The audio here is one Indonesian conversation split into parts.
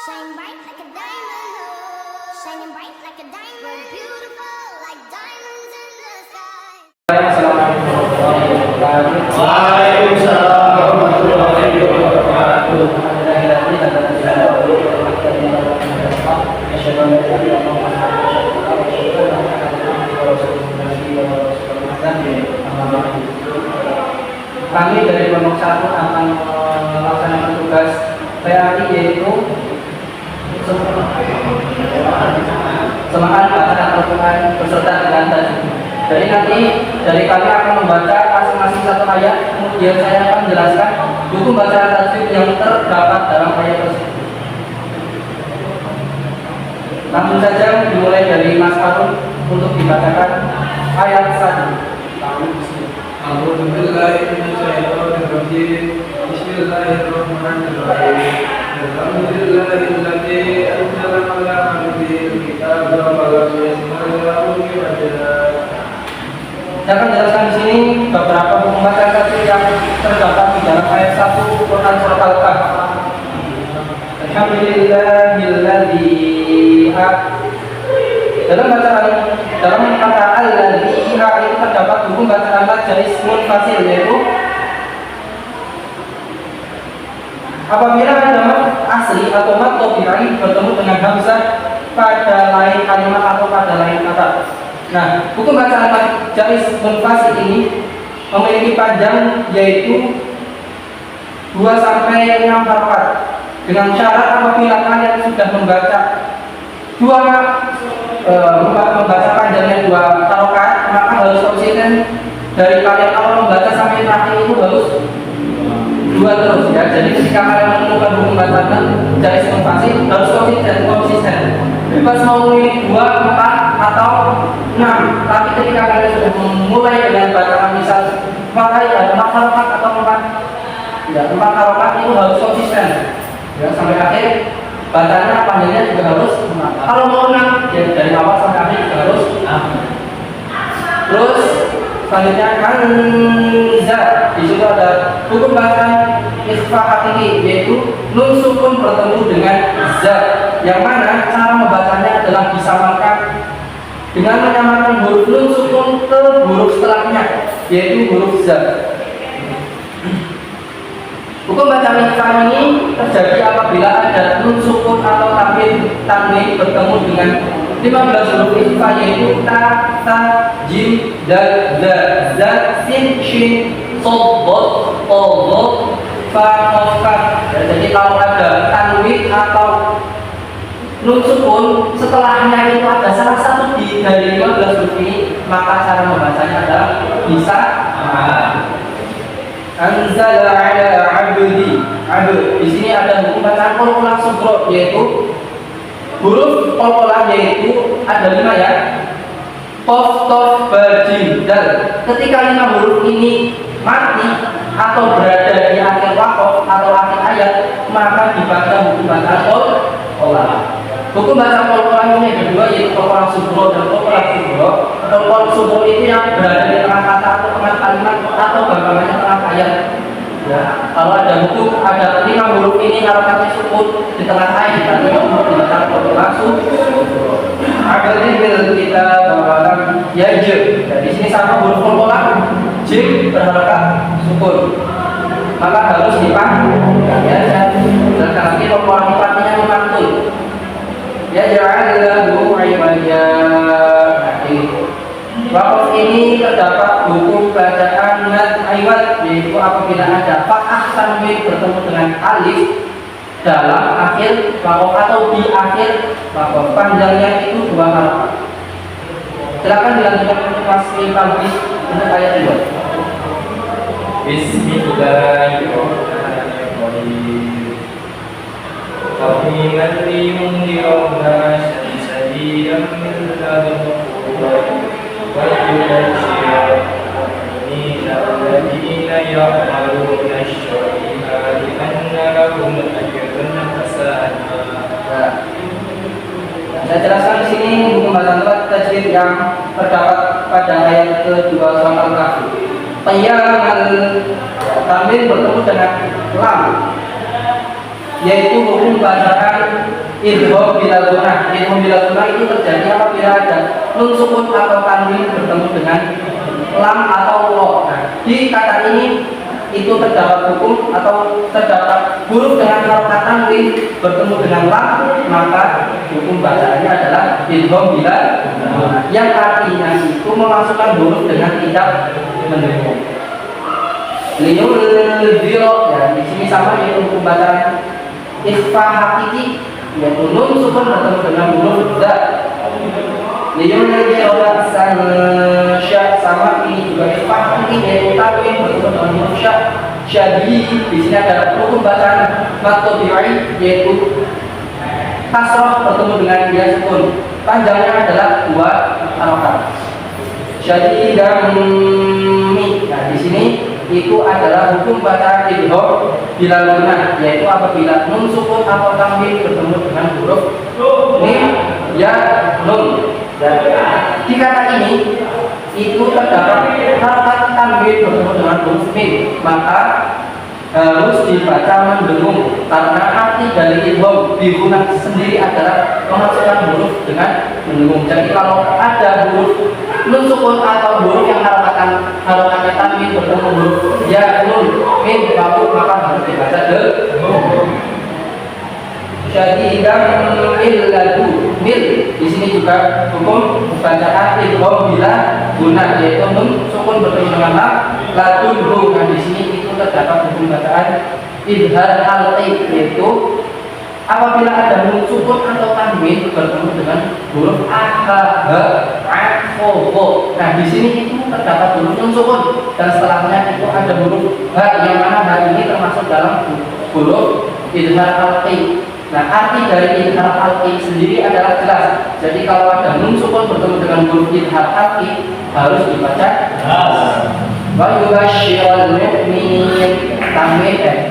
Shine bright like a diamond, shining bright like a diamond. We're beautiful like diamonds in the sky. Assalamualaikum warahmatullahi wabarakatuh. Waalaikumsalam warahmatullahi wabarakatuh. Kami dari kelompok 1 akan melaksanakan tugas PAI yaitu semangat bacaan Al-Quran beserta dengan tajwid. Jadi nanti dari kami akan membaca masing-masing satu ayat, kemudian saya akan menjelaskan hukum bacaan tajwid yang terdapat dalam ayat tersebut. Langsung saja dimulai dari Mas Arun untuk dibacakan ayat 1. A'udzu billahi minasyaitonir rajim. Bismillahirrahmanirrahim. Alhamdulillahilladzi anzala 'ala 'abdihi al-kitaba wa lam yaj'al lahu 'iwaja. Saya akan jelaskan di sini beberapa hukum bacaan tajwid yang terdapat di dalam ayat 1 Quran surat Al-Kahf. Alhamdulillahilladzi dalam kata alladzi itu terdapat hukum bacaan mad ismun fasil, yaitu apabila ada mad asli atau mad tabi'i bertemu dengan hamzah pada lain kalimat atau pada lain kata. Nah, hukum bacaan mad ismun fasil ini memiliki panjang yaitu 2 sampai 6 harokat, dengan syarat apabila kalian sudah membaca membaca panjangnya 2 harokat, maka harus konsisten dari kalian awal membaca sampai terakhir itu harus 2 terus ya. Jadi ketika kalian menemukan hukum bacaan dari ismun fasil harus konsisten. Bebas mau memilih 2, 4 atau 6. Tapi ketika kalian sudah memulai dengan bacaan misal 4 harokat atau 4 harokat itu harus konsisten ya sampai akhir. Bacanya panjangnya juga harus 6. Kalau mau 6 ya dari awal sampai akhir juga harus 6. Terus selanjutnya kanza, di situ ada hukum bacaan ikhfa hakiki, yaitu nun sukun bertemu dengan za, yang mana cara membacanya adalah disamarkan dengan menyamarkan huruf nun sukun ke huruf setelahnya, yaitu huruf za. Hukum bacaan ikhfa ini terjadi apabila ada nun sukun atau tanwin bertemu dengan 15 huruf ikhfa, yaitu ta, jim, dal, za, sin, shin, sod, dod, dod, fa, qaf, kaf. Jadi kalau ada tanwin atau nun sukun setelahnya itu ada salah satu dari 15 huruf ini, maka cara membacanya adalah bisa anzala 'ala 'abdi. Di sini ada hukum bacaan qalqalah sughra, yaitu huruf qalqalah, yaitu ada 5 ya. Qaf, ta, ba, jim, dal. Ketika 5 huruf ini mati atau berada di akhir waqaf atau akhir ayat, maka dibaca hukum bacaan qalqalah. Hukum bacaan qalqalah ini ada 2, yaitu qalqalah sughra dan qalqalah sughra. Qalqalah sughra itu yang berada di tengah kata atau tengah kalimat atau gambarannya tengah ayat. Ya, kalau ada hukum ada 5 huruf ini harokatnya sukun di tengah ayat, berarti huruf dibaca qalqalah sughra. Akhirnya kita bakalan ya j. Di sini sama huruf qalqalah j berharokat sukun, maka harus dipantul ya. Dan nanti qalqalah dipantulnya memantul. Ya ja'alallahu ibadah. Waqaf ini terdapat hukum bacaan mad iwad, yaitu apabila ada fathah tanwin bertemu dengan alif dalam akhir waqaf atau di akhir waqaf, panjangnya itu 2 harokat. Silakan dilanjutkan untuk Mas Fadli untuk ayat 2. Bismillahirrahmanirrahim. Qawiman liyunzira ba'san shadidan min ladunhu wa yubashshira alladhina ya'maluna ash-shalihati anna lahum ajran hasanah. Saya jelaskan di sini hukum bacaan tajwid yang terdapat pada ayat kedua surat Al-Kahf. Qiyamal tanwin bertemu dengan lam, yaitu hukum bacaan idgham bila gunah. Idgham bila gunah itu terjadi apabila ada nun sukun atau tanwin bertemu dengan lam atau lo. Nah, di kata ini itu terdapat hukum atau terdapat huruf dengan harokat tanwin bertemu dengan lam, maka hukum bacaannya adalah idgham bila gunah, yang artinya itu memasukkan huruf dengan tidak mendukung. Liyudhiro, ya di sini sama yaitu hukum bacaan ikhfa hakiki, yaitu nun sukun bertemu dengan huruf za. Liyudhiro ba'san sya, sama ini juga ikhfa hakiki yaitu tanwin bertemu dengan huruf sya. Syadi di sini adalah hukum bacaan matobi'i yaitu kasroh bertemu dengan dia sukun, panjangnya adalah 2 harokat. Syadi dan mi, nah di sini itu adalah hukum bacaan idgham bila gunah, yaitu apabila nun sukun atau tanwin bertemu dengan huruf mim ya nun. Dan di kata ini itu terdapat harokat tanwin bertemu dengan huruf mim, maka harus dibaca mendengung, karena arti dari idgham di gunah sendiri adalah memasukkan huruf dengan mendengung. Jadi kalau ada huruf nun sukun atau huruf yang harokat tanwin bertemu huruf ya nun mim baru, maka harus dibaca dengung. Syadidan illadu mil, di sini juga hukum bacaan idgham bila gunah, yaitu nun sukun bertemu dengan lam ladunhu. Nah di sini itu terdapat hukum bacaan idhar halqi, yaitu apabila ada nun sukun atau tanwin bertemu dengan huruf a, h, a, nah di sini itu terdapat huruf nun sukun dan setelahnya itu ada huruf h, yang mana h ini termasuk dalam huruf idhar halqi. Nah arti dari idhar halqi sendiri adalah jelas. Jadi kalau ada nun sukun bertemu dengan huruf idhar halqi harus dibaca wa yubashshirul mu'minin, tanwin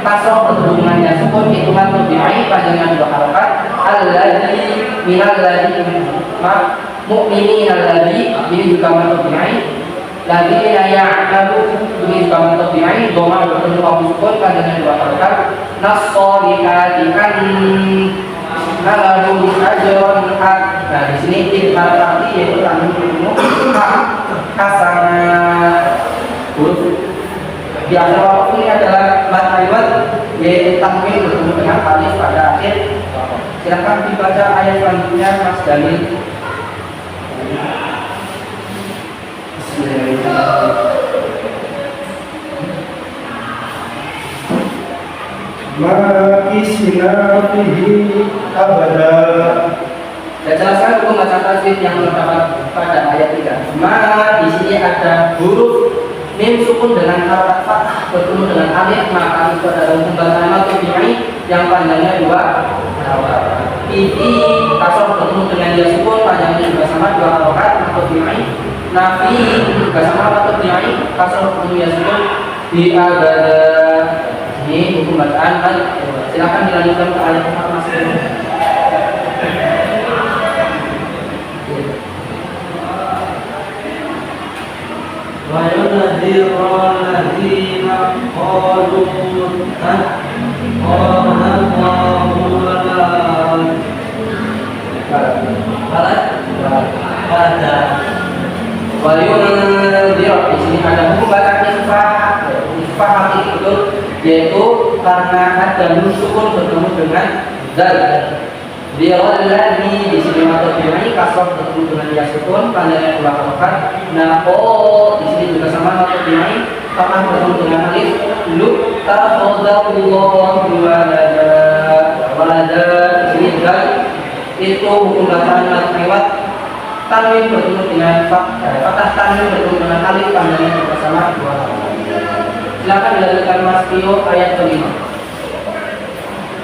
kasroh bertemu dengan ya sukun hitungan tabi'i panjangnya 2 harokat. Alladzi minal ladzi mu'minin, alladzi ini juga tabi'i. Ladzina ya'lamu ini juga tabi'i, dhamma bertemu dengan sukun panjangnya 2 harokat. Nas-solihati kan lahum ajrun hak. Nah di sini idhar halqi yaitu tanwin bertemu kasana huruf di akhir waktu ini adalah mat ayat, yaitu tanwin bertemu dengan alif pada akhir. Silakan dibaca ayat selanjutnya Mas Daniel. Makisina fihi abada. Saya jelaskan hukum baca tasbih yang terdapat pada ayat 3. Ma di sini ada huruf mim sukun dengan harokat fathah bertemu dengan alif, maka itu adalah hukum bacaan matobi'i yang panjangnya 2 harokat. Fihi kasroh bertemu dengan dia sukun panjangnya juga sama 2 harokat matobi'i. Nafi juga sama matobi'i, kasroh bertemu dia sukun di abada. Ini hukum bacaan. Silakan dilanjutkan ke ayat 4 Mas. Wa yunadhiru alladhina qalu di sini ada hukum bacaan ikhfa hakiki betul, yaitu karena ada nun sukun bertemu dengan zal. Di sini matobi'i kasroh bertemu dengan ya sukun panjangnya 2 harokat. Naqo di sini juga sama matobi'i fathah bertemu dengan alif. Lu takhadallahu walada di sini zal, itu hukum bacaan lewat tanwin bertemu dengan fathah tanwin bertemu dengan alif panjangnya juga sama 2 harokat. Silakan dilanjutkan Mas Tio ayat kelima.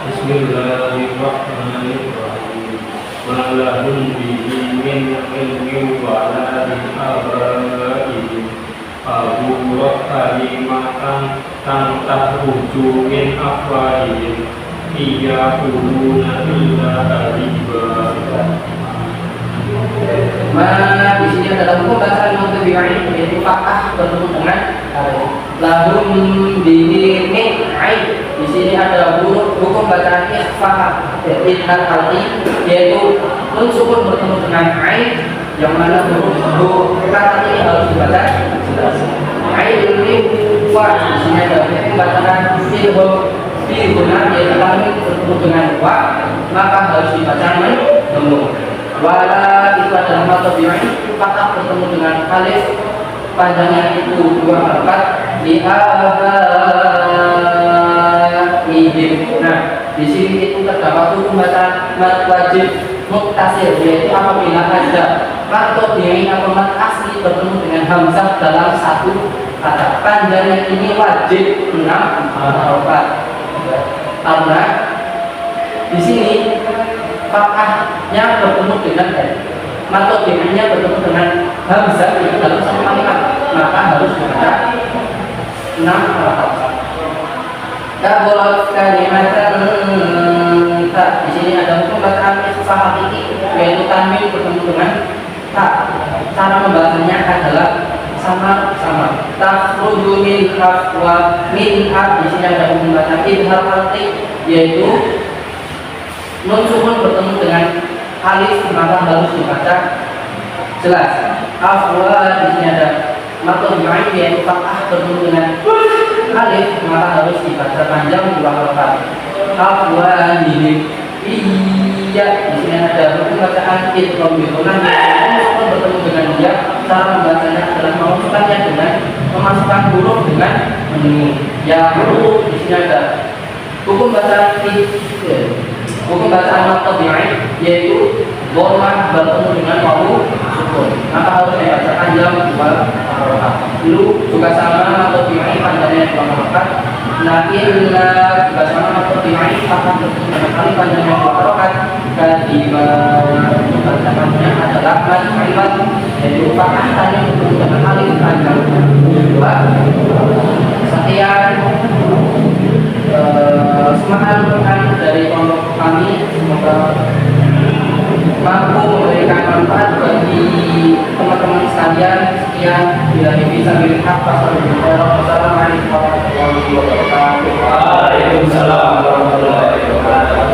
Bismillahirrahmanirrahim. Walahum bihi min ilmin wa la min abaihim aburat kalimatan tan tahruju min afwahihim iyaquluna illa kadiba. Mana di sini adalah hukum bacaan mutabi'in, yaitu fathah bertemu dengan lahum bihi min Di sini ada hukum bacaan ikhfa idhar halqi, yaitu nun sukun bertemu dengan ain, yang mana huruf kata ini harus dibaca jelas. Ain fa, di sini ada hukum bacaan guna, yaitu tanwin bertemu dengan wa, maka harus dibaca menemu. Wala itu adalah matobi'in, fathah bertemu dengan alif, panjangnya itu 2 harakat di ihim. Nah, di sini itu terdapat hukum bacaan mad wajib muktasir, yaitu apabila ada matobi'in atau mad asli bertemu dengan hamzah dalam satu kata, panjangnya ini wajib 6 harakat. Karena di sini fathahnya bertemu dengan matobi'innya bertemu dengan hamzah itu dalam satu kalimat, maka harus dibaca 6 harakat. Kabulat kalimatan ta. Di sini ada hukum bacaan ikhfa hakiki, yaitu tanwin bertemu dengan ta. Cara membacanya adalah sama-sama. Takhruju min hafwa min haf. Di sini ada hukum bacaan idhar halqi, yaitu nun sukun bertemu dengan alif, maka harus dibaca jelas. Afwa, di sini ada matobi'in, yaitu fathah bertemu dengan alif, maka harus dibaca panjang 2 harakat. Afwanihim, iya. Di sini ada hukum bacaan idgham bihunah, yaitu bertemu dengan dia. Cara membacanya adalah memasukkannya dengan memasukkan huruf dengan menemu. Ya, di sini ada hukum bacaan matobi'in, yaitu dhammah bertemu dengan wawu sukun, maka harus dibaca panjang 2 harakat. Lu juga sama matobi'in, panjangnya 2 harakat. Nah, inna juga sama matobi'in, fathah bertemu dengan alif, panjangnya 2 harakat. Kadima bacaannya adalah mad kalimat, yaitu fathah tadi bertemu dengan alif, panjang 2 harakat. Sekian semahan Quran dari pondok kami, semoga mampu memberikan manfaat bagi teman-teman sekalian. Sekian, bila bisa melihat pasal. Wassalamualaikum warahmatullahi wabarakatuh. Waalaikumsalam warahmatullahi wabarakatuh.